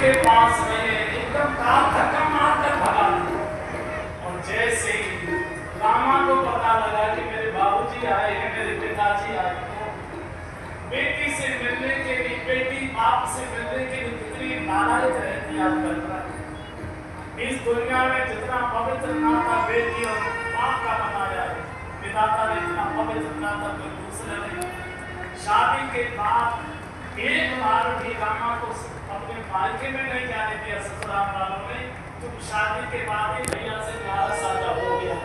के पास गए, एकदम कार धक्का मारकर भगा दिया। और जैसे ही रामा को पता लगा कि मेरे बाबूजी आए हैं, मेरे पिताजी आए हैं, बेटी से मिलने के लिए, बेटी बाप से मिलने के लिए कितनी नाराज रहती आप कल्पना। इस दुनिया में जितना पवित्र नाता बेटी और बाप का बनाया है, विधाता ने इतना पवित्र नाता कोई दूसरा नहीं। शादी के बाद एक बार भी रामा को अपने मायके में नहीं जाने दिया ससुराल वालों ने, क्योंकि शादी के बाद ही भैया से प्यार साझा हो गया।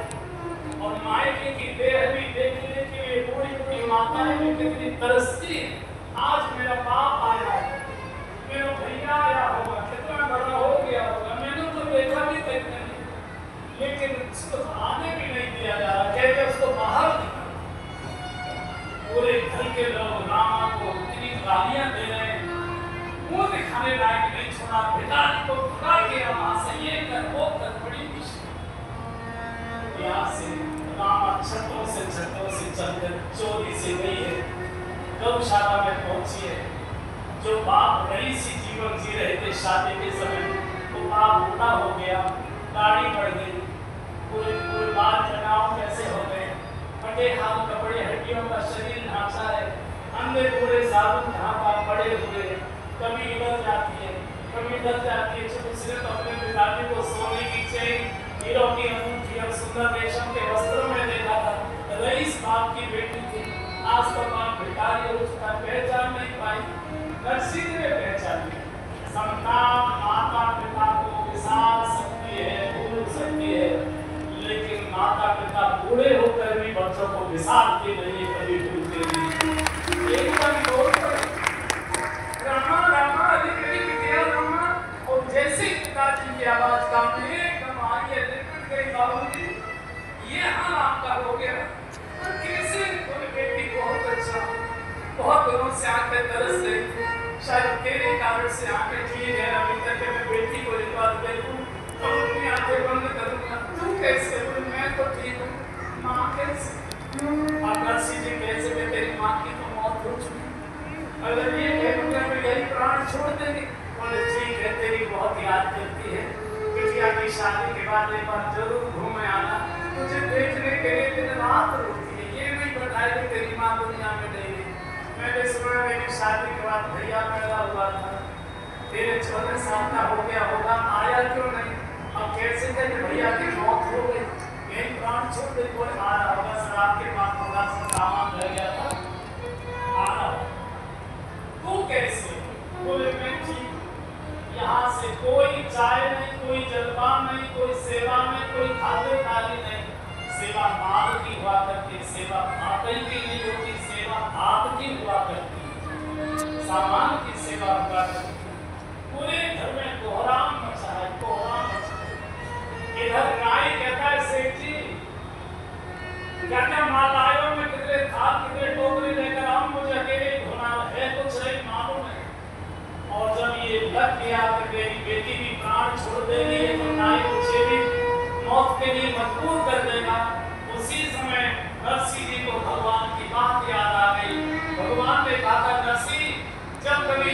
और मायके की देह भी देखने के लिए बूढ़ी बूढ़ी माताएं भी कितनी तरसती है। आज मेरा बाप आया है, मेरा भैया आया होगा, कितना बड़ा हो गया होगा, मैंने तो देखा भी तक नहीं, लेकिन उसको आने भी नहीं दिया जा रहा, कहते उसको बाहर निकालो। पूरे घर के लोग रामा को इतनी गालियां दे रहे हैं, मुंह दिखाने लायक नहीं छोड़ा, भिखारी को भगा के वहां से ये कर वो कर, बड़ी मुश्किल। यहाँ से रामा छतों से चलकर चोरी से गई है, गौशाला में पहुंची है। जो बाप नई सी जीवन जी रहे थे शादी के समय, तो बाप बूढ़ा हो गया, दाढ़ी बढ़ गई, पूरे पूरे बाल जनाव कैसे हो गए, फटे हाथ कपड़े, हड्डियों का शरीर ढांचा है, अंधे पूरे साबुन ढांचा पड़े हुए, कभी इधर जाती है कभी इधर जाती है। जब उसने तो अपने पिताजी को सोने की चेन, हीरो की अंगूठी और सुंदर रेशम के वस्त्रों में देखा था, रईस बाप की बेटी थी। आज तो बाप भिखारी और उसका पहचान नहीं पाई, नरसिंह ने पहचान ली। संतान माता पिता को विसार सकती है, भूल सकती है, लेकिन माता पिता बूढ़े होकर भी बच्चों को विसारते नहीं, कभी भूलते नहीं। एकदम रामा रामा अरे मेरी बिटिया रामा, और जैसे पिताजी की आवाज कांपने एकदम आई है, लिपट गई बाबूजी, ये हाल आपका हो गया। और कैसे कोई बेटी बहुत अच्छा, बहुत दिनों से आंखें तरस रही थी, शायद तेरे कारण से आंखें ठीक है, अभी तक मैं बेटी को एक बार देखूं तो अपनी आंखें बंद करूंगा। तू कैसे बोल, मैं तो ठीक हूँ, माँ कैसे? अब नरसिंह जी कैसे में तेरी माँ की तो मौत हो चुकी, अगर ये कहूँगा मैं यही प्राण छोड़ देंगे। बोले ठीक है, तेरी बहुत याद करती है, बिटिया की शादी के बाद एक बार जरूर घूमे आना, तुझे देखने के लिए दिन रात रोती है, ये नहीं बताया कि तेरी माँ दुनिया में नहीं है। मैंने सुना मेरी शादी के बाद भैया पैदा हुआ था, तेरे 14 साल का हो गया होगा, आया क्यों नहीं? अब कैसे थे कि भैया की मौत हो गई, यही प्राण छोड़ दे। कोई आ रहा होगा, शराब के बाद थोड़ा सा सामान रह गया था, आ रहा होगा। तू कैसे? बोले मैं ठीक, यहाँ से कोई चाय नहीं, कोई जलपान नहीं, कोई सेवा नहीं, कोई खाते थाली नहीं। सेवा माल की हुआ करती, सेवा मातल की नहीं होती, सेवा आपकी हुआ करती, सामान की सेवा हुआ करती। पूरे घर में कोहराम मचा है, कोहराम मचा है। इधर नाई कहता है सेठ जी क्या क्या माल आयो, में कितने थाल कितने टोकरी लेकर आऊं, मुझे अकेले धोना है, कुछ नहीं मालूम है। और जब ये लग गया कि मेरी बेटी भी प्राण छोड़ देगी है, तो नाई मुझे भी मौत के लिए मजबूर कर देगा। उसी समय नरसिंह जी को भगवान की बात याद आ गई। भगवान ने कहा था नरसिंह, जब कभी